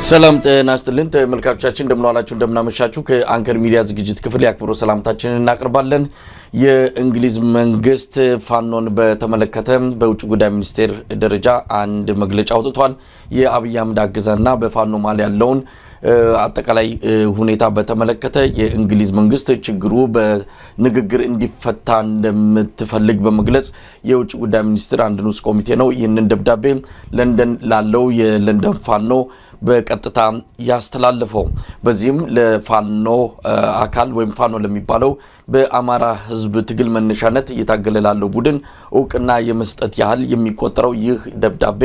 ሰላም ጤና ይስጥልን ተመልካቾቻችን እንደምናላችሁ እንደምናመሻችሁ ከአንከር ሚዲያ ዝግጅት ክፍል ያክብሮ ሰላምታችንን እናቀርባለን። የእንግሊዝ መንግስት ፋኖን በተመለከተ በውጭ ጉዳይ ሚኒስቴር ደረጃ አንድ መግለጫ አውጥቷል። የአብይ አህመድ አገዛዝና በፋኖ ማል ያለውን አጠቃላይ ሁኔታ በተመለከተ የእንግሊዝ መንግስት ችግሩ በንግግር እንዲፈታ እንደምትፈልግ በመግለጽ የውጭ ጉዳይ ሚኒስቴር አንድ ንዑስ ኮሚቴ ነው ይህንን ደብዳቤ ለንደን ላለው የለንደን ፋኖ በቀጥታ ያስተላልፈው። በዚህም ለፋኖ አካል ወይም ፋኖ ለሚባለው በአማራ ህዝብ ትግል መነሻነት እየታገለ ላለው ቡድን እውቅና የመስጠት ያህል የሚቆጠረው ይህ ደብዳቤ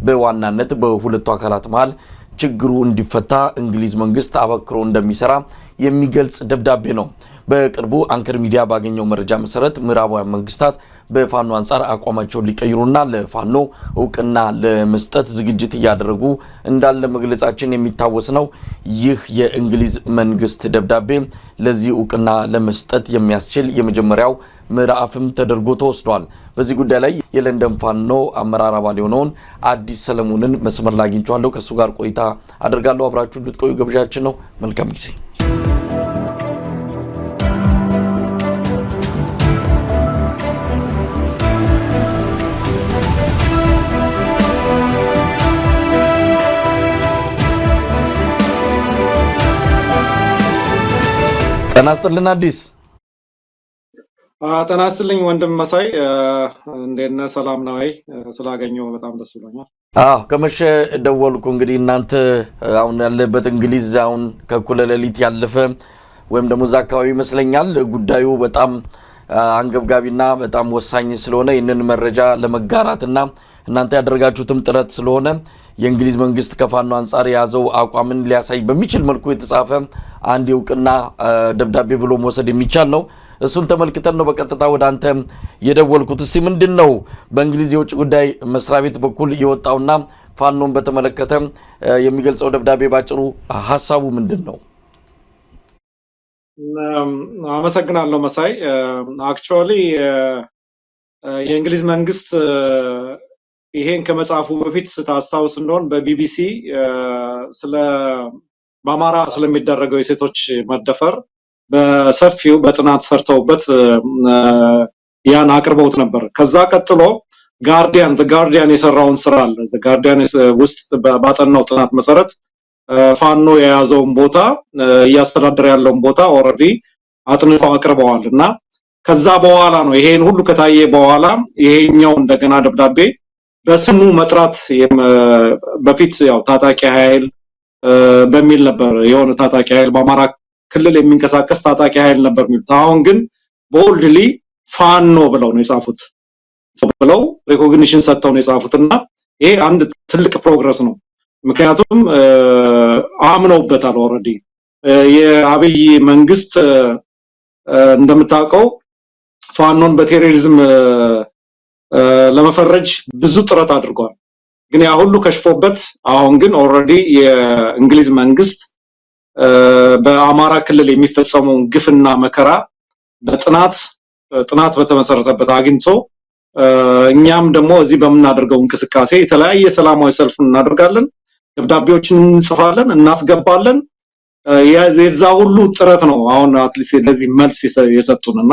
በዋናነት በሁለቱ አካላት መሃል ችግሩ እንዲፈታ እንግሊዝ መንግስት አበክሮ እንደሚሰራ የሚገልጽ ደብዳቤ ነው። በቅርቡ አንከር ሚዲያ ባገኘው መረጃ መሰረት ምዕራባውያን መንግስታት በፋኖ አንጻር አቋማቸውን ሊቀይሩና ለፋኖ እውቅና ለመስጠት ዝግጅት እያደረጉ እንዳለ መግለጻችን የሚታወስ ነው። ይህ የእንግሊዝ መንግስት ደብዳቤ ለዚህ እውቅና ለመስጠት የሚያስችል የመጀመሪያው ምዕራፍም ተደርጎ ተወስዷል። በዚህ ጉዳይ ላይ የለንደን ፋኖ አመራር አባል የሆነውን አዲስ ሰለሞንን መስመር ላይ አግኝቻለሁ። ከሱ ጋር ቆይታ አደርጋለሁ። አብራችሁ እንድትቆዩ ግብዣችን ነው። መልካም ጊዜ። ጤና ይስጥልን አዲስ። ጤና ይስጥልኝ ወንድም መሳይ፣ እንዴት ነህ? ሰላም ነው ወይ? ስላገኘው በጣም ደስ ብሎኛል። ከመሸ ደወልኩ። እንግዲህ እናንተ አሁን ያለበት እንግሊዝ አሁን ከእኩለ ሌሊት ያለፈ ወይም ደግሞ እዛ አካባቢ ይመስለኛል ጉዳዩ በጣም አንገብጋቢና በጣም ወሳኝ ስለሆነ ይህንን መረጃ ለመጋራትና እናንተ ያደረጋችሁትም ጥረት ስለሆነ የእንግሊዝ መንግስት ከፋኖ አንጻር የያዘው አቋምን ሊያሳይ በሚችል መልኩ የተጻፈ አንድ የእውቅና ደብዳቤ ብሎ መውሰድ የሚቻል ነው። እሱን ተመልክተን ነው በቀጥታ ወደ አንተ የደወልኩት። እስቲ ምንድነው በእንግሊዝ የውጭ ጉዳይ መስሪያ ቤት በኩል የወጣውና ፋኖን በተመለከተ የሚገልጸው ደብዳቤ ባጭሩ ሐሳቡ ምንድነው? አመሰግናለሁ መሳይ። አክቹአሊ የእንግሊዝ መንግስት ይሄን ከመጻፉ በፊት ታስታውስ እንደሆን በቢቢሲ በአማራ ስለሚደረገው የሴቶች መደፈር በሰፊው በጥናት ሰርተውበት ያን አቅርበውት ነበር። ከዛ ቀጥሎ ጋርዲያን የሰራውን ስራ አለ። ጋርዲያን ውስጥ ባጠናው ጥናት መሰረት ፋኖ የያዘውን ቦታ እያስተዳደረ ያለውን ቦታ ኦልሬዲ አጥንተው አቅርበዋል እና ከዛ በኋላ ነው ይሄን ሁሉ ከታየ በኋላ ይሄኛው እንደገና ደብዳቤ በስሙ መጥራት በፊት ያው ታጣቂ ኃይል በሚል ነበር የሆነ ታጣቂ ኃይል በአማራ ክልል የሚንቀሳቀስ ታጣቂ ኃይል ነበር የሚሉት። አሁን ግን ቦልድሊ ፋኖ ብለው ነው የጻፉት፣ ብለው ሪኮግኒሽን ሰጥተው ነው የጻፉትና ይሄ አንድ ትልቅ ፕሮግረስ ነው። ምክንያቱም አምነውበታል ኦልሬዲ። የአብይ መንግስት እንደምታውቀው ፋኖን በቴሮሪዝም ለመፈረጅ ብዙ ጥረት አድርጓል። ግን ያ ሁሉ ከሽፎበት አሁን ግን ኦልሬዲ የእንግሊዝ መንግስት በአማራ ክልል የሚፈጸመውን ግፍና መከራ በጥናት በተመሰረተበት አግኝቶ እኛም ደግሞ እዚህ በመናደርገው እንቅስቃሴ የተለያየ ሰላማዊ ሰልፍ እናደርጋለን፣ ደብዳቤዎችን እንጽፋለን፣ እናስገባለን። የዛ ሁሉ ጥረት ነው አሁን አትሊስት ለዚህ መልስ የሰጡንና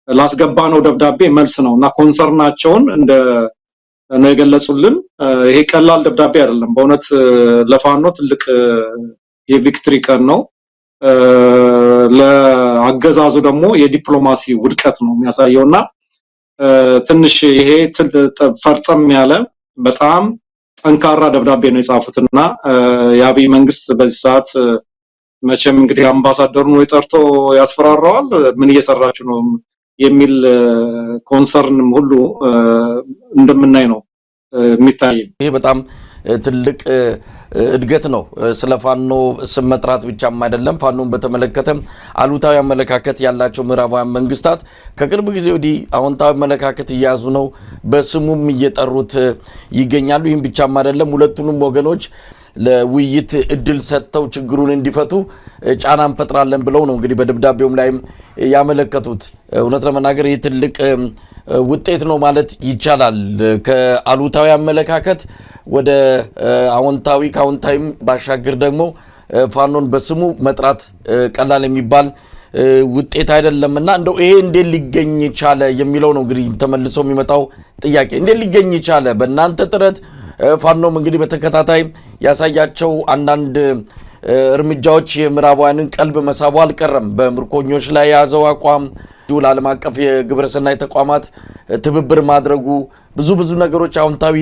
ላስገባነው ደብዳቤ መልስ ነውና ኮንሰርናቸውን ነው የገለጹልን። ይሄ ቀላል ደብዳቤ አይደለም በእውነት ለፋኖ ትልቅ የቪክትሪ ቀን ነው። ለአገዛዙ ደግሞ የዲፕሎማሲ ውድቀት ነው የሚያሳየውና ትንሽ ይሄ ፈርጠም ያለ በጣም ጠንካራ ደብዳቤ ነው የጻፉትና የአብይ መንግስት በዚህ ሰዓት መቼም እንግዲህ አምባሳደሩን ወይ ጠርቶ ያስፈራራዋል ምን እየሰራችሁ ነው የሚል ኮንሰርን ሁሉ እንደምናይ ነው የሚታይ። ይሄ በጣም ትልቅ እድገት ነው። ስለ ፋኖ ስም መጥራት ብቻም አይደለም፣ ፋኖን በተመለከተ አሉታዊ አመለካከት ያላቸው ምዕራባውያን መንግስታት ከቅርብ ጊዜ ወዲህ አዎንታዊ አመለካከት እያያዙ ነው፣ በስሙም እየጠሩት ይገኛሉ። ይህም ብቻም አይደለም፣ ሁለቱንም ወገኖች ለውይይት እድል ሰጥተው ችግሩን እንዲፈቱ ጫና እንፈጥራለን ብለው ነው እንግዲህ በደብዳቤውም ላይም ያመለከቱት። እውነት ለመናገር ይህ ትልቅ ውጤት ነው ማለት ይቻላል። ከአሉታዊ አመለካከት ወደ አዎንታዊ ካውንታይም ባሻገር ደግሞ ፋኖን በስሙ መጥራት ቀላል የሚባል ውጤት አይደለምና እንደው ይሄ እንዴት ሊገኝ ቻለ የሚለው ነው እንግዲህ ተመልሶ የሚመጣው ጥያቄ። እንዴት ሊገኝ ቻለ? በእናንተ ጥረት ፋኖም እንግዲህ በተከታታይ ያሳያቸው አንዳንድ እርምጃዎች የምዕራባውያንን ቀልብ መሳቡ አልቀረም። በምርኮኞች ላይ የያዘው አቋም፣ ለዓለም አቀፍ የግብረሰናይ ተቋማት ትብብር ማድረጉ፣ ብዙ ነገሮች አዎንታዊ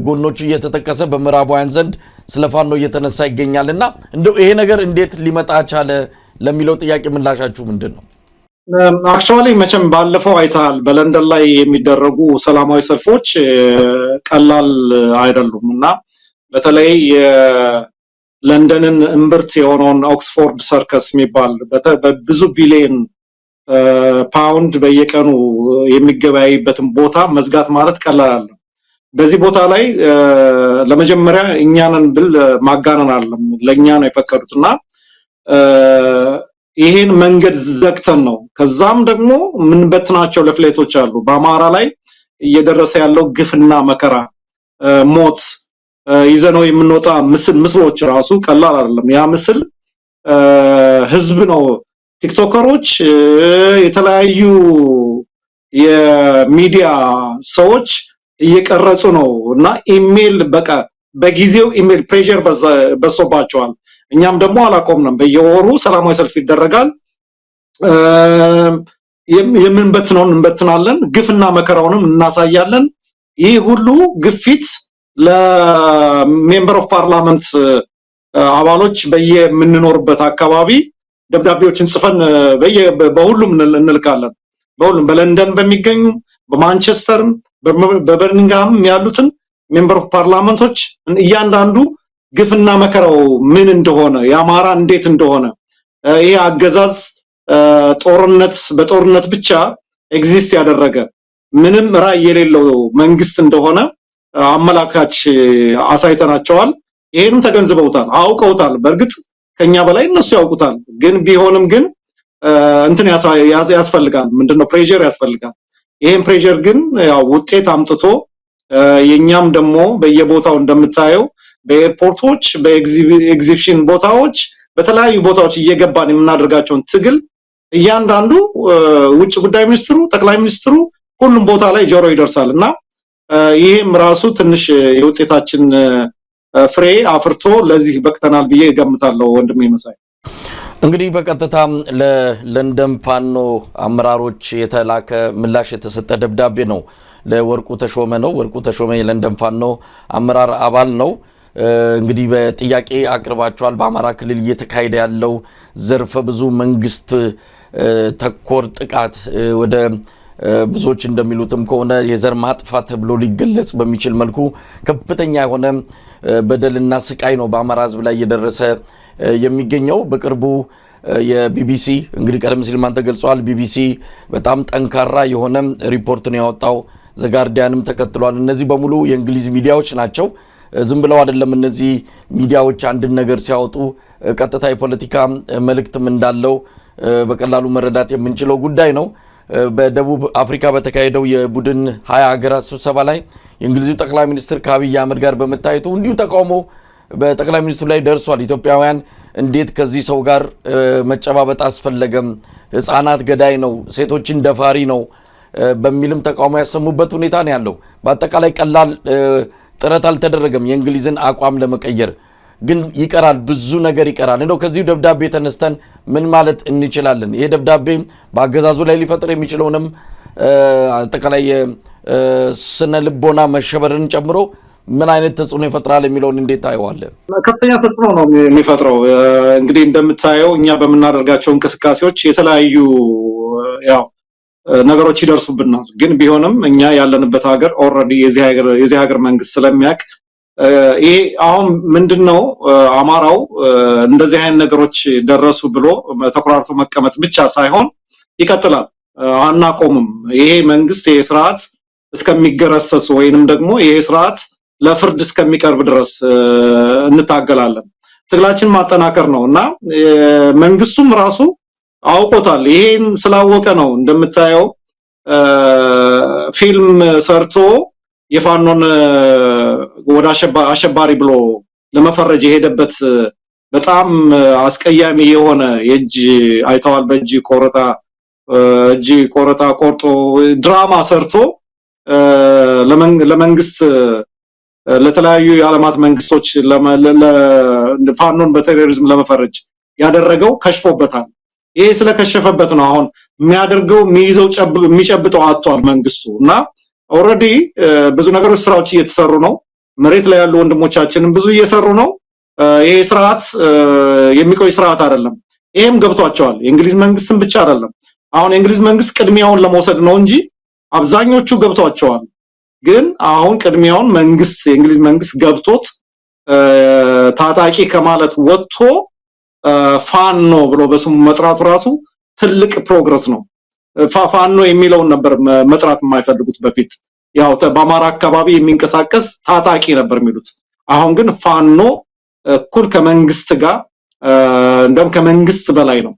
ጎኖቹ እየተጠቀሰ በምዕራባውያን ዘንድ ስለ ፋኖ እየተነሳ ይገኛልና እንደው ይሄ ነገር እንዴት ሊመጣ ቻለ ለሚለው ጥያቄ ምላሻችሁ ምንድን ነው? አክቹአሊ መቼም ባለፈው አይተሃል፣ በለንደን ላይ የሚደረጉ ሰላማዊ ሰልፎች ቀላል አይደሉም እና በተለይ የለንደንን እምብርት የሆነውን ኦክስፎርድ ሰርከስ የሚባል በብዙ ቢሊዮን ፓውንድ በየቀኑ የሚገበያይበትን ቦታ መዝጋት ማለት ቀላል አይደለም። በዚህ ቦታ ላይ ለመጀመሪያ እኛንን ብል ማጋነን አይደለም፣ ለኛ ነው የፈቀዱትና ይሄን መንገድ ዘግተን ነው። ከዛም ደግሞ ምንበትናቸው ለፍሌቶች አሉ። በአማራ ላይ እየደረሰ ያለው ግፍና መከራ፣ ሞት ይዘነው የምንወጣ ምስሎች ራሱ ቀላል አይደለም። ያ ምስል ህዝብ ነው፣ ቲክቶከሮች፣ የተለያዩ የሚዲያ ሰዎች እየቀረጹ ነው እና ኢሜል በቃ በጊዜው ኢሜል ፕሬሸር በሶባቸዋል። እኛም ደግሞ አላቆምንም። በየወሩ ሰላማዊ ሰልፍ ይደረጋል። የምንበትነውን እንበትናለን፣ ግፍና መከራውንም እናሳያለን። ይህ ሁሉ ግፊት ለሜምበር ኦፍ ፓርላመንት አባሎች በየምንኖርበት አካባቢ ደብዳቤዎችን ጽፈን በሁሉም እንልካለን። በሁሉም በለንደን በሚገኙ በማንቸስተር በበርሚንግሃም ያሉትን ሜምበር ኦፍ ፓርላመንቶች እያንዳንዱ ግፍና መከራው ምን እንደሆነ የአማራ እንዴት እንደሆነ ይሄ አገዛዝ በጦርነት ብቻ ኤግዚስት ያደረገ ምንም ራዕይ የሌለው መንግስት እንደሆነ አመላካች አሳይተናቸዋል። ይሄንም ተገንዝበውታል፣ አውቀውታል። በእርግጥ ከኛ በላይ እነሱ ያውቁታል። ግን ቢሆንም ግን እንትን ያስፈልጋል፣ ምንድነው ፕሬሸር ያስፈልጋል። ይሄን ፕሬሸር ግን ያው ውጤት አምጥቶ የኛም ደግሞ በየቦታው እንደምታየው በኤርፖርቶች በኤግዚቢሽን ቦታዎች በተለያዩ ቦታዎች እየገባን የምናደርጋቸውን ትግል እያንዳንዱ ውጭ ጉዳይ ሚኒስትሩ፣ ጠቅላይ ሚኒስትሩ ሁሉም ቦታ ላይ ጆሮ ይደርሳል እና ይሄም ራሱ ትንሽ የውጤታችን ፍሬ አፍርቶ ለዚህ በቅተናል ብዬ እገምታለሁ። ወንድሜ መሳይ እንግዲህ በቀጥታ ለለንደን ፋኖ አመራሮች የተላከ ምላሽ የተሰጠ ደብዳቤ ነው። ለወርቁ ተሾመ ነው። ወርቁ ተሾመ የለንደን ፋኖ አመራር አባል ነው። እንግዲህ በጥያቄ አቅርባቸዋል። በአማራ ክልል እየተካሄደ ያለው ዘርፈ ብዙ መንግስት ተኮር ጥቃት ወደ ብዙዎች እንደሚሉትም ከሆነ የዘር ማጥፋት ተብሎ ሊገለጽ በሚችል መልኩ ከፍተኛ የሆነ በደልና ስቃይ ነው በአማራ ሕዝብ ላይ እየደረሰ የሚገኘው። በቅርቡ የቢቢሲ እንግዲህ ቀደም ሲል ማን ተገልጿል። ቢቢሲ በጣም ጠንካራ የሆነ ሪፖርት ነው ያወጣው። ዘጋርዲያንም ተከትሏል። እነዚህ በሙሉ የእንግሊዝ ሚዲያዎች ናቸው። ዝም ብለው አይደለም እነዚህ ሚዲያዎች አንድን ነገር ሲያወጡ ቀጥታ የፖለቲካ መልእክትም እንዳለው በቀላሉ መረዳት የምንችለው ጉዳይ ነው። በደቡብ አፍሪካ በተካሄደው የቡድን 20 ሀገራት ስብሰባ ላይ የእንግሊዙ ጠቅላይ ሚኒስትር ከአብይ አህመድ ጋር በመታየቱ እንዲሁ ተቃውሞ በጠቅላይ ሚኒስትሩ ላይ ደርሷል። ኢትዮጵያውያን እንዴት ከዚህ ሰው ጋር መጨባበጥ አስፈለገም? ህፃናት ገዳይ ነው፣ ሴቶችን ደፋሪ ነው በሚልም ተቃውሞ ያሰሙበት ሁኔታ ነው ያለው። በአጠቃላይ ቀላል ጥረት አልተደረገም የእንግሊዝን አቋም ለመቀየር። ግን ይቀራል፣ ብዙ ነገር ይቀራል። እንደው ከዚህ ደብዳቤ ተነስተን ምን ማለት እንችላለን? ይሄ ደብዳቤ በአገዛዙ ላይ ሊፈጥር የሚችለውንም አጠቃላይ ስነ ልቦና መሸበርን ጨምሮ ምን አይነት ተጽዕኖ ይፈጥራል የሚለውን እንዴት ታየዋለህ? ከፍተኛ ተጽዕኖ ነው የሚፈጥረው። እንግዲህ እንደምታየው እኛ በምናደርጋቸው እንቅስቃሴዎች የተለያዩ ያው ነገሮች ይደርሱብናል። ግን ቢሆንም እኛ ያለንበት ሀገር ኦልሬዲ የዚህ ሀገር መንግስት ስለሚያውቅ ይሄ አሁን ምንድነው አማራው እንደዚህ አይነት ነገሮች ደረሱ ብሎ ተቆራርጦ መቀመጥ ብቻ ሳይሆን ይቀጥላል፣ አናቆምም። ይሄ መንግስት ይሄ ስርዓት እስከሚገረሰስ ወይንም ደግሞ ይሄ ስርዓት ለፍርድ እስከሚቀርብ ድረስ እንታገላለን። ትግላችን ማጠናከር ነውና መንግስቱም ራሱ አውቆታል። ይሄን ስላወቀ ነው እንደምታየው ፊልም ሰርቶ የፋኖን ወደ አሸባሪ ብሎ ለመፈረጅ የሄደበት በጣም አስቀያሚ የሆነ የእጅ አይተዋል በእጅ ቆረጣ ቆርጦ ድራማ ሰርቶ ለመንግስት ለተለያዩ የዓለማት መንግስቶች ፋኖን በቴሮሪዝም ለመፈረጅ ያደረገው ከሽፎበታል። ይሄ ስለከሸፈበት ነው አሁን የሚያደርገው የሚጨብጠው አጥቷል መንግስቱ እና ኦሬዲ ብዙ ነገሮች ስራዎች እየተሰሩ ነው። መሬት ላይ ያሉ ወንድሞቻችንን ብዙ እየሰሩ ነው። ይሄ ስርዓት የሚቆይ ስርዓት አይደለም። ይሄም ገብቷቸዋል። የእንግሊዝ መንግስትን ብቻ አይደለም። አሁን የእንግሊዝ መንግስት ቅድሚያውን ለመውሰድ ነው እንጂ አብዛኞቹ ገብቷቸዋል። ግን አሁን ቅድሚያውን የእንግሊዝ መንግስት ገብቶት ታጣቂ ከማለት ወጥቶ ፋኖ ብሎ በስሙ መጥራቱ ራሱ ትልቅ ፕሮግረስ ነው። ፋኖ የሚለውን ነበር መጥራት የማይፈልጉት በፊት ያው በአማራ አካባቢ የሚንቀሳቀስ ታጣቂ ነበር የሚሉት። አሁን ግን ፋኖ እኩል ከመንግስት ጋር እንደም ከመንግስት በላይ ነው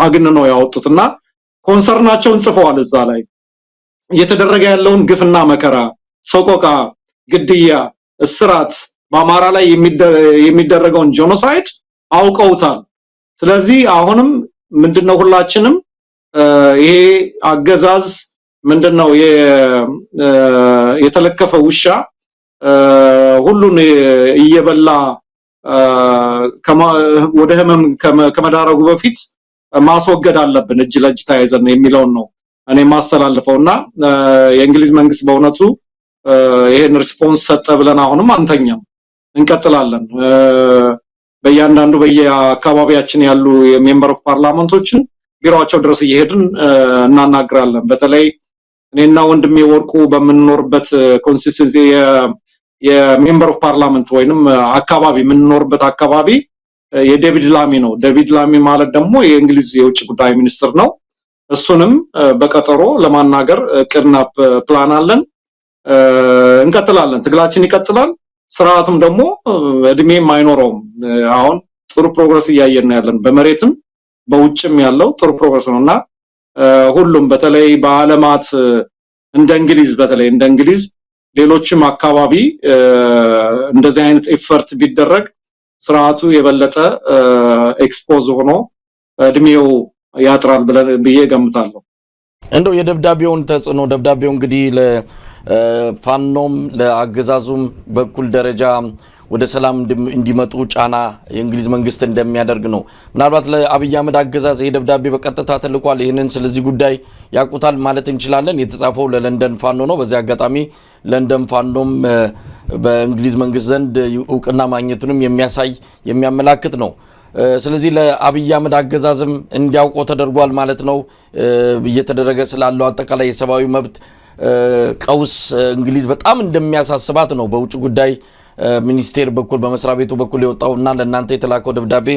አግንነው ያወጡትና ኮንሰርናቸውን ጽፈዋል። እዛ ላይ እየተደረገ ያለውን ግፍና መከራ፣ ሰቆቃ፣ ግድያ፣ እስራት በአማራ ላይ የሚደረገውን ጄኖሳይድ አውቀውታል። ስለዚህ አሁንም ምንድነው ሁላችንም ይሄ አገዛዝ ምንድነው የተለከፈ ውሻ ሁሉን እየበላ ወደ ህመም ከመዳረጉ በፊት ማስወገድ አለብን እጅ ለእጅ ተያይዘን የሚለውን ነው እኔ ማስተላልፈውና የእንግሊዝ መንግስት በእውነቱ ይሄን ሪስፖንስ ሰጠ ብለን አሁንም አንተኛም፣ እንቀጥላለን። በእያንዳንዱ በየአካባቢያችን ያሉ የሜምበር ኦፍ ፓርላመንቶችን ቢሮአቸው ድረስ እየሄድን እናናግራለን። በተለይ እኔና ወንድሜ ወርቁ በምንኖርበት ኮንሲስተንሲ የሜምበር ኦፍ ፓርላመንት ወይንም አካባቢ የምንኖርበት አካባቢ የዴቪድ ላሚ ነው። ዴቪድ ላሚ ማለት ደግሞ የእንግሊዝ የውጭ ጉዳይ ሚኒስትር ነው። እሱንም በቀጠሮ ለማናገር ቅድና ፕላን አለን። እንቀጥላለን፣ ትግላችን ይቀጥላል። ስርዓቱም ደግሞ እድሜም አይኖረውም። አሁን ጥሩ ፕሮግረስ እያየን ያለን በመሬትም በውጭም ያለው ጥሩ ፕሮግረስ ነውና ሁሉም በተለይ በዓለማት እንደ እንግሊዝ ሌሎችም አካባቢ እንደዚህ አይነት ኤፈርት ቢደረግ ስርዓቱ የበለጠ ኤክስፖዝ ሆኖ እድሜው ያጥራል ብዬ ገምታለሁ። እንደው የደብዳቤውን ተጽዕኖ ደብዳቤው እንግዲህ ለፋኖም ለአገዛዙም በኩል ደረጃ ወደ ሰላም እንዲመጡ ጫና የእንግሊዝ መንግስት እንደሚያደርግ ነው። ምናልባት ለአብይ አህመድ አገዛዝ ይሄ ደብዳቤ በቀጥታ ተልኳል። ይሄንን ስለዚህ ጉዳይ ያቁታል ማለት እንችላለን። የተጻፈው ለለንደን ፋኖ ነው። በዚህ አጋጣሚ ለንደን ፋኖም በእንግሊዝ መንግስት ዘንድ እውቅና ማግኘቱንም የሚያመላክት ነው። ስለዚህ ለአብይ አህመድ አገዛዝም እንዲያውቀው ተደርጓል ማለት ነው። እየተደረገ ስላለው አጠቃላይ የሰብአዊ መብት ቀውስ እንግሊዝ በጣም እንደሚያሳስባት ነው በውጭ ጉዳይ ሚኒስቴር በኩል በመስሪያ ቤቱ በኩል የወጣውና ለእናንተ የተላከው ደብዳቤ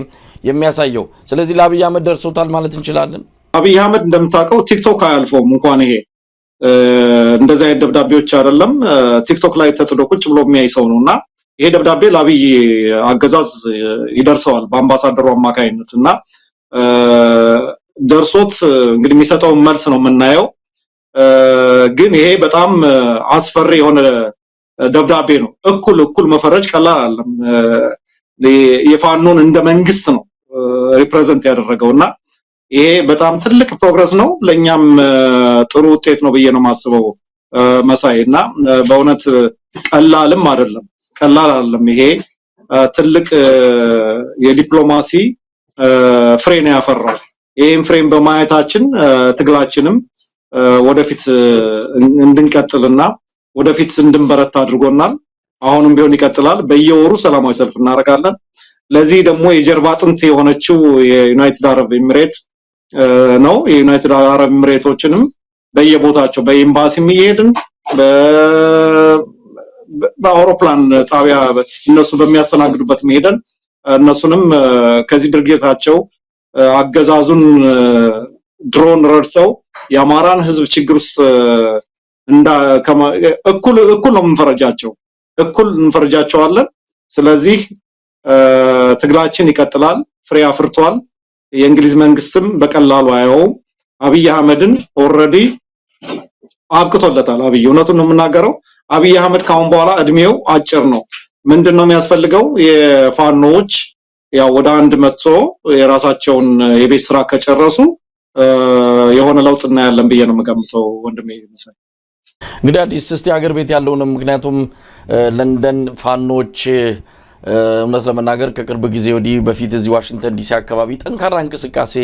የሚያሳየው። ስለዚህ ለአብይ አህመድ ደርሶታል ማለት እንችላለን። አብይ አህመድ እንደምታውቀው ቲክቶክ አያልፈውም። እንኳን ይሄ እንደዚህ አይነት ደብዳቤዎች አይደለም ቲክቶክ ላይ ተጥዶ ቁጭ ብሎ የሚያይ ሰው ነውና ይሄ ደብዳቤ ለአብይ አገዛዝ ይደርሰዋል በአምባሳደሩ አማካይነት እና ደርሶት እንግዲህ የሚሰጠው መልስ ነው የምናየው። ግን ይሄ በጣም አስፈሪ የሆነ ደብዳቤ ነው። እኩል መፈረጅ ቀላል አይደለም። የፋኖን እንደ መንግስት ነው ሪፕሬዘንት ያደረገውና ይሄ በጣም ትልቅ ፕሮግረስ ነው። ለኛም ጥሩ ውጤት ነው ብዬ ነው ማስበው መሳይና በእውነት ቀላልም አይደለም። ይሄ ትልቅ የዲፕሎማሲ ፍሬ ነው ያፈራው። ይሄን ፍሬም በማየታችን ትግላችንም ወደፊት እንድንቀጥልና ወደፊት እንድንበረታ አድርጎናል። አሁንም ቢሆን ይቀጥላል። በየወሩ ሰላማዊ ሰልፍ እናደርጋለን። ለዚህ ደግሞ የጀርባ አጥንት የሆነችው የዩናይትድ አረብ ኤሚሬት ነው። የዩናይትድ አረብ ኤሚሬቶችንም በየቦታቸው በኤምባሲም እየሄድን በአውሮፕላን ጣቢያ እነሱ በሚያስተናግዱበት መሄደን እነሱንም ከዚህ ድርጊታቸው አገዛዙን ድሮን ረድተው የአማራን ህዝብ ችግር ውስጥ እኩል ነው እንፈረጃቸዋለን። ስለዚህ ትግላችን ይቀጥላል። ፍሬ አፍርቷል። የእንግሊዝ መንግስትም በቀላሉ አያውም። አብይ አህመድን ኦሬዲ አብቅቶለታል። አብይ እውነቱን ነው የምናገረው። አብይ አህመድ ካሁን በኋላ እድሜው አጭር ነው። ምንድነው የሚያስፈልገው? የፋኖች ያው ወደ አንድ መጥቶ የራሳቸውን የቤት ስራ ከጨረሱ የሆነ ለውጥ እናያለን ብዬ ነው የምገምተው ወንድሜ መሳይ። እንግዲህ አዲስ እስቲ ሀገር ቤት ያለውን ምክንያቱም ለንደን ፋኖች እውነት ለመናገር ከቅርብ ጊዜ ወዲህ በፊት እዚህ ዋሽንግተን ዲሲ አካባቢ ጠንካራ እንቅስቃሴ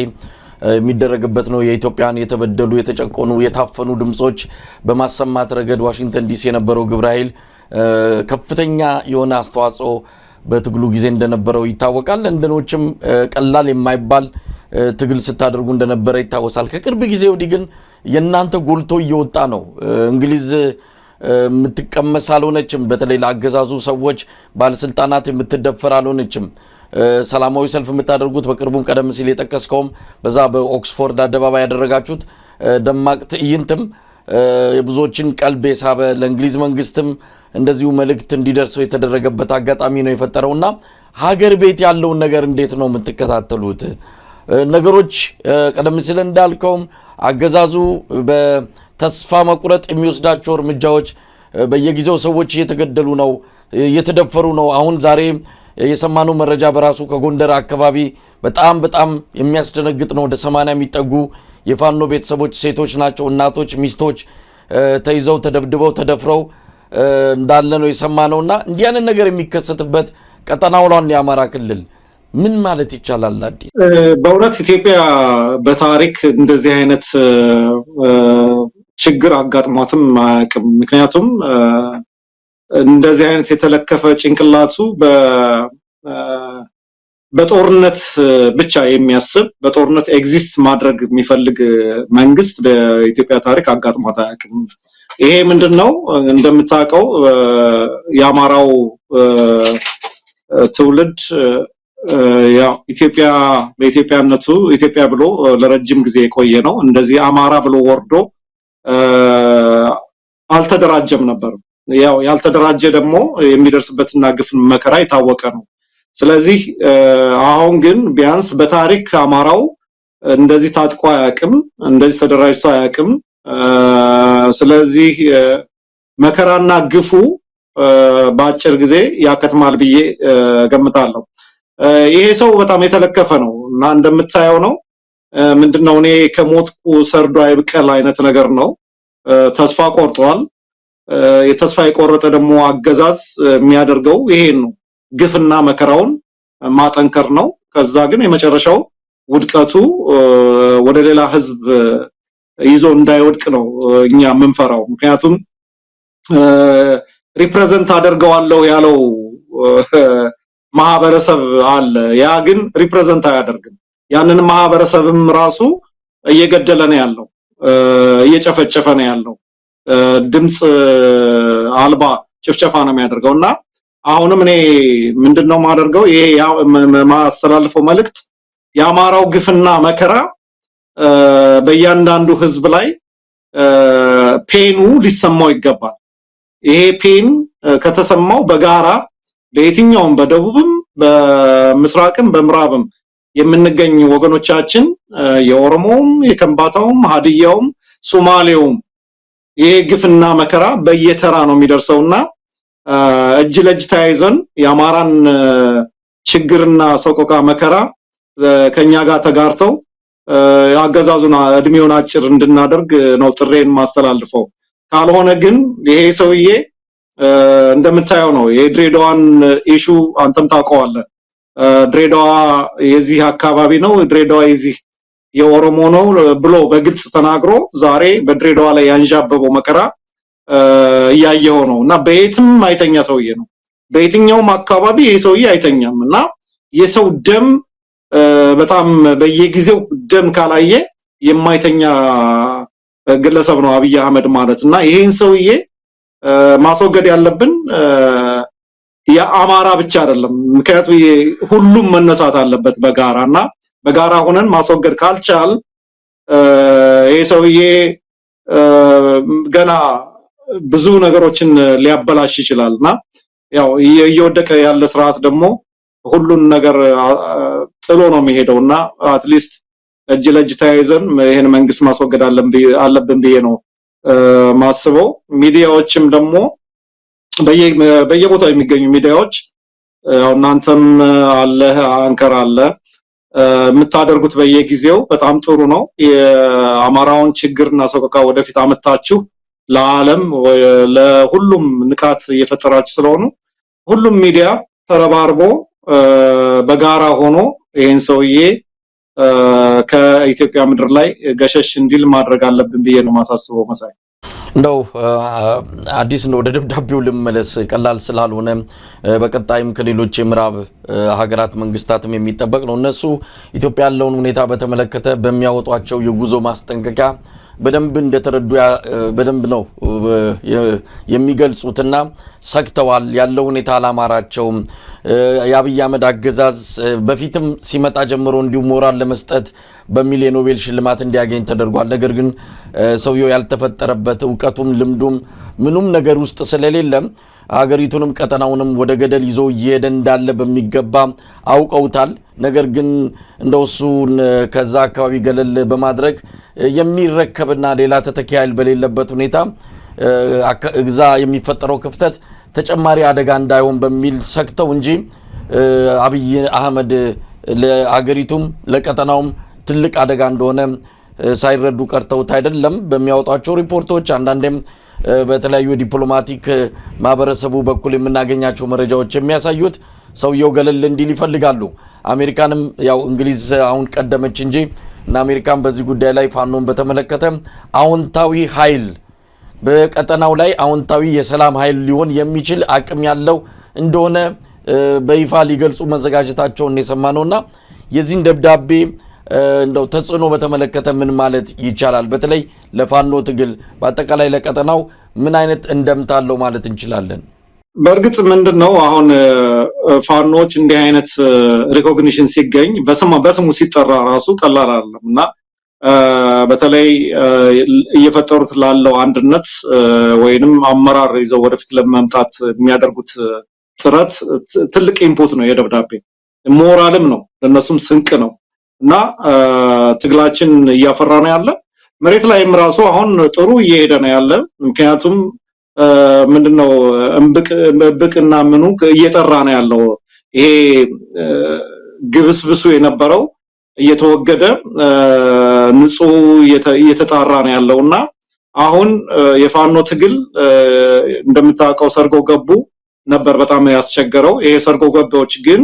የሚደረግበት ነው። የኢትዮጵያን የተበደሉ የተጨቆኑ የታፈኑ ድምጾች በማሰማት ረገድ ዋሽንግተን ዲሲ የነበረው ግብረ ኃይል ከፍተኛ የሆነ አስተዋጽኦ በትግሉ ጊዜ እንደነበረው ይታወቃል። ለንደኖችም ቀላል የማይባል ትግል ስታደርጉ እንደነበረ ይታወሳል። ከቅርብ ጊዜ ወዲህ ግን የናንተ ጎልቶ እየወጣ ነው። እንግሊዝ የምትቀመስ አልሆነችም። በተለይ ለአገዛዙ ሰዎች ባለስልጣናት የምትደፈር አልሆነችም። ሰላማዊ ሰልፍ የምታደርጉት በቅርቡም ቀደም ሲል የጠቀስከውም በዛ በኦክስፎርድ አደባባይ ያደረጋችሁት ደማቅ ትዕይንትም የብዙዎችን ቀልብ የሳበ ለእንግሊዝ መንግስትም እንደዚሁ መልእክት እንዲደርሰው የተደረገበት አጋጣሚ ነው የፈጠረውና ሀገር ቤት ያለውን ነገር እንዴት ነው የምትከታተሉት? ነገሮች ቀደም ሲል እንዳልከውም አገዛዙ በተስፋ መቁረጥ የሚወስዳቸው እርምጃዎች በየጊዜው ሰዎች እየተገደሉ ነው፣ እየተደፈሩ ነው። አሁን ዛሬ የሰማነው መረጃ በራሱ ከጎንደር አካባቢ በጣም የሚያስደነግጥ ነው። ወደ 80 የሚጠጉ የፋኖ ቤተሰቦች ሴቶች ናቸው፣ እናቶች፣ ሚስቶች ተይዘው ተደብድበው ተደፍረው እንዳለ ነው የሰማነውና እንዲህ አይነት ነገር የሚከሰትበት ቀጠና ሆኗል የአማራ ክልል። ምን ማለት ይቻላል? አዲስ በእውነት ኢትዮጵያ በታሪክ እንደዚህ አይነት ችግር አጋጥሟትም አያውቅም። ምክንያቱም እንደዚህ አይነት የተለከፈ ጭንቅላቱ በጦርነት ብቻ የሚያስብ በጦርነት ኤግዚስት ማድረግ የሚፈልግ መንግስት በኢትዮጵያ ታሪክ አጋጥሟት አያውቅም። ይሄ ምንድነው? እንደምታውቀው የአማራው ትውልድ ያው ኢትዮጵያ በኢትዮጵያነቱ ኢትዮጵያ ብሎ ለረጅም ጊዜ የቆየ ነው። እንደዚህ አማራ ብሎ ወርዶ አልተደራጀም ነበር። ያው ያልተደራጀ ደግሞ የሚደርስበትና ግፍን መከራ የታወቀ ነው። ስለዚህ አሁን ግን ቢያንስ በታሪክ አማራው እንደዚህ ታጥቆ አያውቅም፣ እንደዚህ ተደራጅቶ አያውቅም። ስለዚህ መከራና ግፉ በአጭር ጊዜ ያከትማል ብዬ ገምታለሁ። ይሄ ሰው በጣም የተለከፈ ነው እና እንደምታየው ነው። ምንድነው እኔ ከሞትኩ ሰርዶ አይብቀል አይነት ነገር ነው። ተስፋ ቆርጧል። የተስፋ የቆረጠ ደግሞ አገዛዝ የሚያደርገው ይሄን ነው፣ ግፍና መከራውን ማጠንከር ነው። ከዛ ግን የመጨረሻው ውድቀቱ ወደ ሌላ ህዝብ ይዞ እንዳይወድቅ ነው እኛ የምንፈራው። ምክንያቱም ሪፕሬዘንት አደርገዋለሁ ያለው ማህበረሰብ አለ። ያ ግን ሪፕሬዘንት አያደርግም። ያንን ማህበረሰብም ራሱ እየገደለ ነው ያለው፣ እየጨፈጨፈ ነው ያለው። ድምጽ አልባ ጭፍጨፋ ነው የሚያደርገውና አሁንም እኔ ምንድነው ማደርገው ይሄ ማስተላልፈው መልእክት የአማራው ግፍና መከራ በእያንዳንዱ ህዝብ ላይ ፔኑ ሊሰማው ይገባል። ይሄ ፔን ከተሰማው በጋራ በየትኛውም በደቡብም በምስራቅም በምዕራብም የምንገኝ ወገኖቻችን የኦሮሞውም የከምባታውም ሀዲያውም ሶማሌውም ይሄ ግፍና መከራ በየተራ ነው የሚደርሰውና እጅ ለእጅ ተያይዘን የአማራን ችግርና ሰቆቃ መከራ ከኛ ጋር ተጋርተው አገዛዙና እድሜውን አጭር እንድናደርግ ነው ጥሬን ማስተላልፈው። ካልሆነ ግን ይሄ ሰውዬ እንደምታየው ነው የድሬዳዋን ኢሹ አንተም ታውቀዋለህ። ድሬዳዋ የዚህ አካባቢ ነው፣ ድሬዳዋ የዚህ የኦሮሞ ነው ብሎ በግልጽ ተናግሮ ዛሬ በድሬዳዋ ላይ ያንዣበበው መከራ እያየው ነው እና በየትም አይተኛ ሰውዬ ነው። በየትኛውም አካባቢ ይሄ ሰውዬ አይተኛም እና የሰው ደም በጣም በየጊዜው ደም ካላየ የማይተኛ ግለሰብ ነው አብይ አህመድ ማለት እና ይሄን ሰውዬ ማስወገድ ያለብን የአማራ ብቻ አይደለም። ምክንያቱም ሁሉም መነሳት አለበት በጋራና በጋራ ሆነን ማስወገድ ካልቻል ይሄ ሰውዬ ገና ብዙ ነገሮችን ሊያበላሽ ይችላልና ያው እየወደቀ ያለ ስርዓት ደግሞ ሁሉን ነገር ጥሎ ነው የሚሄደውና አትሊስት እጅ ለእጅ ተያይዘን ይሄን መንግስት ማስወገድ አለብን ብዬ ነው ማስበው። ሚዲያዎችም ደግሞ በየቦታው የሚገኙ ሚዲያዎች ያው እናንተም አለ አንከር አለ የምታደርጉት በየጊዜው በጣም ጥሩ ነው። የአማራውን ችግርና ሰቆቃ ወደፊት አመጣችሁ ለዓለም ለሁሉም ንቃት እየፈጠራችሁ ስለሆኑ ሁሉም ሚዲያ ተረባርቦ በጋራ ሆኖ ይሄን ሰውዬ ከኢትዮጵያ ምድር ላይ ገሸሽ እንዲል ማድረግ አለብን ብዬ ነው ማሳስበው። መሳይ እንደው አዲስ ነው ወደ ደብዳቤው ልመለስ ቀላል ስላልሆነ በቀጣይም ከሌሎች የምዕራብ ሀገራት መንግስታትም የሚጠበቅ ነው። እነሱ ኢትዮጵያ ያለውን ሁኔታ በተመለከተ በሚያወጧቸው የጉዞ ማስጠንቀቂያ በደንብ እንደተረዱ በደንብ ነው የሚገልጹትና ሰክተዋል። ያለው ሁኔታ አላማራቸውም። የአብይ አህመድ አገዛዝ በፊትም ሲመጣ ጀምሮ እንዲሁ ሞራል ለመስጠት በሚል የኖቤል ሽልማት እንዲያገኝ ተደርጓል። ነገር ግን ሰውየው ያልተፈጠረበት እውቀቱም ልምዱም ምኑም ነገር ውስጥ ስለሌለ ሀገሪቱንም ቀጠናውንም ወደ ገደል ይዞ እየሄደ እንዳለ በሚገባ አውቀውታል። ነገር ግን እንደውሱን ከዛ አካባቢ ገለል በማድረግ የሚረከብና ሌላ ተተኪ ኃይል በሌለበት ሁኔታ እዛ የሚፈጠረው ክፍተት ተጨማሪ አደጋ እንዳይሆን በሚል ሰክተው እንጂ አብይ አህመድ ለሀገሪቱም ለቀጠናውም ትልቅ አደጋ እንደሆነ ሳይረዱ ቀርተውት አይደለም። በሚያወጣቸው ሪፖርቶች አንዳንዴም በተለያዩ ዲፕሎማቲክ ማህበረሰቡ በኩል የምናገኛቸው መረጃዎች የሚያሳዩት ሰውየው ገለል እንዲል ይፈልጋሉ። አሜሪካንም ያው እንግሊዝ አሁን ቀደመች እንጂ እና አሜሪካን በዚህ ጉዳይ ላይ ፋኖን በተመለከተ አዎንታዊ ኃይል በቀጠናው ላይ አዎንታዊ የሰላም ኃይል ሊሆን የሚችል አቅም ያለው እንደሆነ በይፋ ሊገልጹ መዘጋጀታቸውን የሰማነውና የዚህን ደብዳቤ እንደው ተጽዕኖ በተመለከተ ምን ማለት ይቻላል? በተለይ ለፋኖ ትግል በአጠቃላይ ለቀጠናው ምን አይነት እንደምታለው ማለት እንችላለን? በእርግጥ ምንድነው አሁን ፋኖች እንዲህ አይነት ሪኮግኒሽን ሲገኝ በስሙ ሲጠራ ራሱ ቀላል አይደለም እና በተለይ እየፈጠሩት ላለው አንድነት ወይንም አመራር ይዘው ወደፊት ለመምጣት የሚያደርጉት ጥረት ትልቅ ኢንፑት ነው። የደብዳቤ ሞራልም ነው፣ ለነሱም ስንቅ ነው እና ትግላችን እያፈራ ነው ያለ መሬት ላይም ራሱ አሁን ጥሩ እየሄደ ነው ያለ። ምክንያቱም ምንድነው እምብቅና ምኑ እየጠራ ነው ያለው። ይሄ ግብስብሱ የነበረው እየተወገደ ንጹህ እየተጣራ ነው ያለውና አሁን የፋኖ ትግል እንደምታውቀው ሰርጎ ገቡ ነበር በጣም ያስቸገረው። ይሄ ሰርጎ ገቦች ግን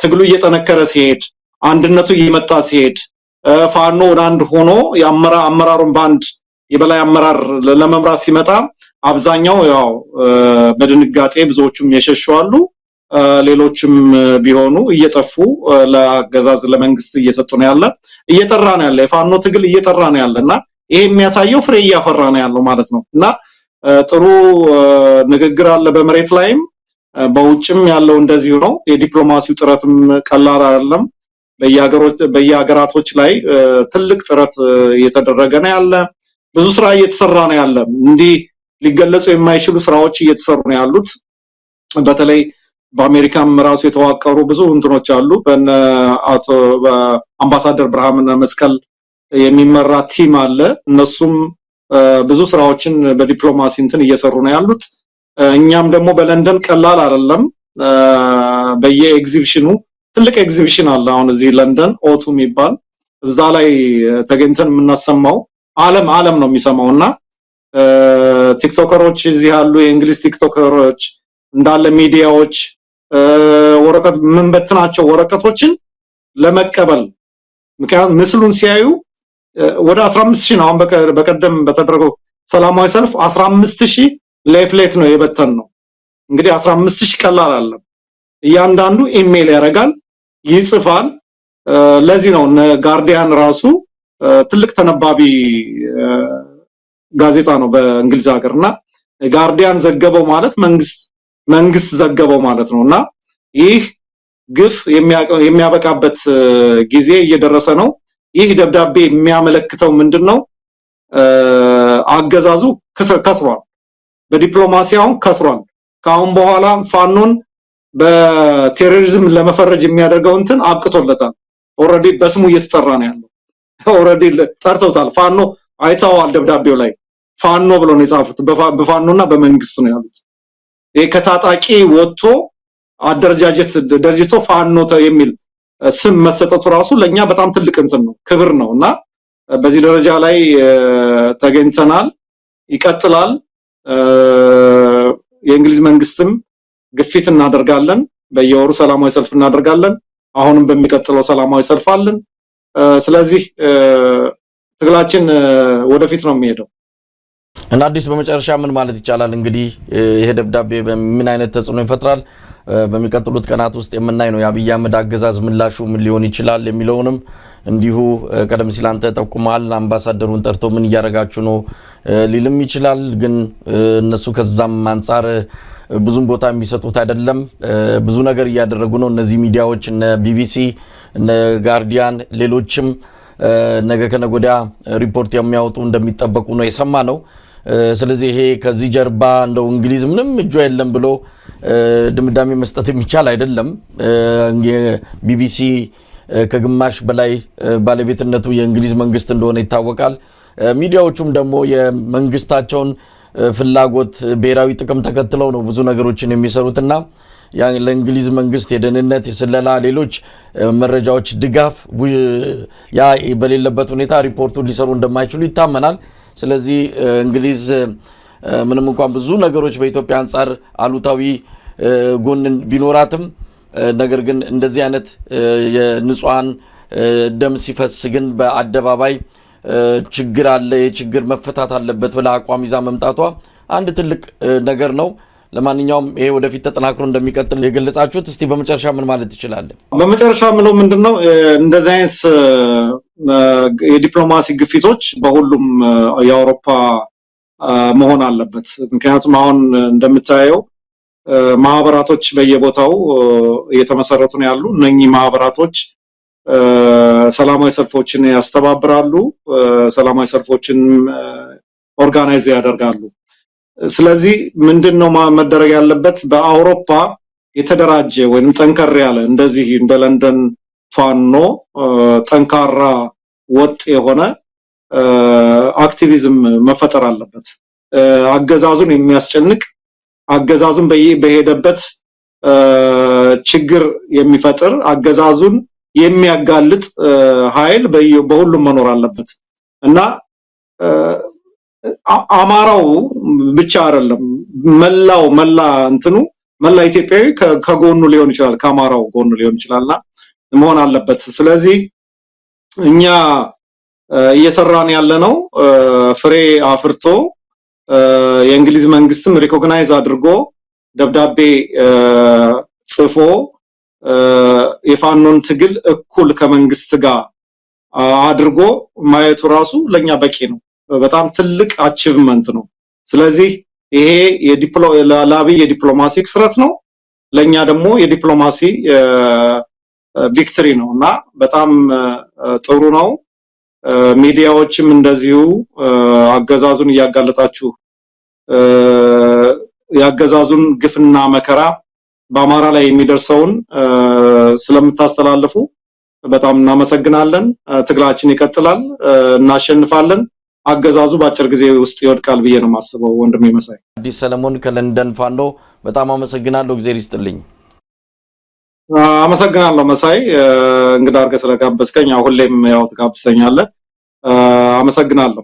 ትግሉ እየጠነከረ ሲሄድ አንድነቱ እየመጣ ሲሄድ ፋኖ ወደ አንድ ሆኖ አመራሩን ባንድ የበላይ አመራር ለመምራት ሲመጣ አብዛኛው ያው በድንጋጤ ብዙዎቹም የሸሹ አሉ። ሌሎችም ቢሆኑ እየጠፉ ለአገዛዝ ለመንግስት እየሰጡ ነው ያለ። እየጠራ ነው ያለ የፋኖ ትግል እየጠራ ነው ያለና ይሄ የሚያሳየው ፍሬ እያፈራ ነው ያለው ማለት ነው እና ጥሩ ንግግር አለ በመሬት ላይም በውጭም ያለው እንደዚሁ ነው። የዲፕሎማሲው ጥረትም ቀላል አይደለም። በየሀገራቶች ላይ ትልቅ ጥረት እየተደረገ ነው ያለ። ብዙ ስራ እየተሰራ ነው ያለ። እንዲህ ሊገለጹ የማይችሉ ስራዎች እየተሰሩ ነው ያሉት። በተለይ በአሜሪካም ራሱ የተዋቀሩ ብዙ እንትኖች አሉ። አቶ አምባሳደር ብርሃነ መስቀል የሚመራ ቲም አለ። እነሱም ብዙ ስራዎችን በዲፕሎማሲ እንትን እየሰሩ ነው ያሉት። እኛም ደግሞ በለንደን ቀላል አይደለም። በየኤግዚቢሽኑ ትልቅ ኤግዚቢሽን አለ አሁን እዚህ ለንደን ኦቱ የሚባል እዛ ላይ ተገኝተን የምናሰማው ዓለም ነው የሚሰማውና ቲክቶከሮች እዚህ ያሉ የእንግሊዝ ቲክቶከሮች እንዳለ ሚዲያዎች ወረቀት ምንበትናቸው ወረቀቶችን ለመቀበል ምክንያቱም ምስሉን ሲያዩ ወደ 15000 ነው። አሁን በቀደም በተደረገው ሰላማዊ ሰልፍ 15000 ሌፍሌት ነው የበተን ነው። እንግዲህ 15000 ቀላል አይደለም። እያንዳንዱ ኢሜል ያደርጋል ይጽፋል። ለዚህ ነው ጋርዲያን ራሱ ትልቅ ተነባቢ ጋዜጣ ነው በእንግሊዝ ሀገርና ጋርዲያን ዘገበው ማለት መንግስት ዘገበው ማለት ነውና ይህ ግፍ የሚያበቃበት ጊዜ እየደረሰ ነው። ይህ ደብዳቤ የሚያመለክተው ምንድነው? አገዛዙ ከስሯል፣ በዲፕሎማሲያው ከስሯል። ካሁን በኋላ ፋኖን በቴሮሪዝም ለመፈረጅ የሚያደርገው እንትን አብቅቶለታል። ኦሬዲ በስሙ እየተጠራ ነው ያለው። ኦሬዲ ጠርተውታል። ፋኖ አይተዋል። ደብዳቤው ላይ ፋኖ ብሎ ነው የጻፉት። በፋኖና በመንግስት ነው ያሉት። ከታጣቂ ወጥቶ አደረጃጀት ደርጅቶ ፋኖ የሚል ስም መሰጠቱ ራሱ ለኛ በጣም ትልቅ እንትን ነው ክብር ነውና በዚህ ደረጃ ላይ ተገኝተናል ይቀጥላል የእንግሊዝ መንግስትም ግፊት እናደርጋለን በየወሩ ሰላማዊ ሰልፍ እናደርጋለን አሁንም በሚቀጥለው ሰላማዊ ሰልፍ አለን ስለዚህ ትግላችን ወደፊት ነው የሚሄደው እና አዲስ በመጨረሻ ምን ማለት ይቻላል እንግዲህ ይሄ ደብዳቤ በምን አይነት ተጽዕኖ ይፈጥራል በሚቀጥሉት ቀናት ውስጥ የምናይ ነው የአብይ አህመድ አገዛዝ ምላሹ ምን ሊሆን ይችላል የሚለውንም እንዲሁ ቀደም ሲል አንተ ተጠቁማል አምባሳደሩን ጠርቶ ምን ያረጋችሁ ነው ሊልም ይችላል ግን እነሱ ከዛም አንፃር ብዙም ቦታ የሚሰጡት አይደለም ብዙ ነገር ያደረጉ ነው እነዚህ ሚዲያዎች እነ ቢቢሲ እነ ጋርዲያን ሌሎችም ነገ ከነጎዳ ሪፖርት የሚያወጡ እንደሚጠበቁ ነው የሰማነው ስለዚህ ይሄ ከዚህ ጀርባ እንደው እንግሊዝ ምንም እጁ የለም ብሎ ድምዳሜ መስጠት የሚቻል አይደለም ቢቢሲ ከግማሽ በላይ ባለቤትነቱ የእንግሊዝ መንግስት እንደሆነ ይታወቃል ሚዲያዎቹም ደግሞ የመንግስታቸውን ፍላጎት ብሔራዊ ጥቅም ተከትለው ነው ብዙ ነገሮችን የሚሰሩትና ያ ለእንግሊዝ መንግስት የደህንነት የስለላ ሌሎች መረጃዎች ድጋፍ ያ በሌለበት ሁኔታ ሪፖርቱን ሊሰሩ እንደማይችሉ ይታመናል ስለዚህ እንግሊዝ ምንም እንኳን ብዙ ነገሮች በኢትዮጵያ አንፃር አሉታዊ ጎን ቢኖራትም ነገር ግን እንደዚህ አይነት የንጹሃን ደም ሲፈስ ግን በአደባባይ ችግር አለ የችግር መፈታት አለበት ብላ አቋም ይዛ መምጣቷ አንድ ትልቅ ነገር ነው ለማንኛውም ይሄ ወደፊት ተጠናክሮ እንደሚቀጥል የገለጻችሁት እስቲ በመጨረሻ ምን ማለት ይችላል በመጨረሻ ምለው ምንድነው እንደዚህ አይነት የዲፕሎማሲ ግፊቶች በሁሉም የአውሮፓ መሆን አለበት ምክንያቱም አሁን እንደምታየው ማህበራቶች በየቦታው እየተመሰረቱ ነው ያሉ እነኚህ ማህበራቶች ሰላማዊ ሰልፎችን ያስተባብራሉ ሰላማዊ ሰልፎችን ኦርጋናይዝ ያደርጋሉ ስለዚህ ምንድነው መደረግ ያለበት በአውሮፓ የተደራጀ ወይንም ጠንከር ያለ እንደዚህ እንደ ለንደን ፋኖ ጠንካራ ወጥ የሆነ አክቲቪዝም መፈጠር አለበት አገዛዙን የሚያስጨንቅ አገዛዙን በየሄደበት ችግር የሚፈጥር አገዛዙን የሚያጋልጥ ኃይል በሁሉም መኖር አለበት እና አማራው ብቻ አይደለም መላ እንትኑ መላ ኢትዮጵያዊ ከጎኑ ሊሆን ይችላል ከአማራው ጎኑ ሊሆን ይችላልና መሆን አለበት ስለዚህ እኛ እየሰራን ያለነው ፍሬ አፍርቶ የእንግሊዝ መንግስትም ሪኮግናይዝ አድርጎ ደብዳቤ ጽፎ የፋኖን ትግል እኩል ከመንግስት ጋር አድርጎ ማየቱ ራሱ ለኛ በቂ ነው በጣም ትልቅ አቺቭመንት ነው ስለዚህ ይሄ ለአብይ የዲፕሎማሲ ክስረት ነው ለኛ ደግሞ የዲፕሎማሲ ቪክትሪ ነውና በጣም ጥሩ ነው ሚዲያዎችም እንደዚሁ አገዛዙን ያጋለጣችሁ ያገዛዙን ግፍና መከራ በአማራ ላይ የሚደርሰውን ስለምታስተላልፉ በጣም እናመሰግናለን ትግላችን ይቀጥላል እናሸንፋለን አገዛዙ በአጭር ጊዜ ውስጥ ይወድቃል ብዬ ነው ማስበው ወንድሜ መሳይ አዲስ ሰለሞን ከለንደን ፋኖ በጣም አመሰግናለሁ እግዚአብሔር ይስጥልኝ አመሰግናለሁ መሳይ እንግዳ አድርገህ ስለጋበዝከኝ ሁሌም ያው ተጋብዘኛለህ አመሰግናለሁ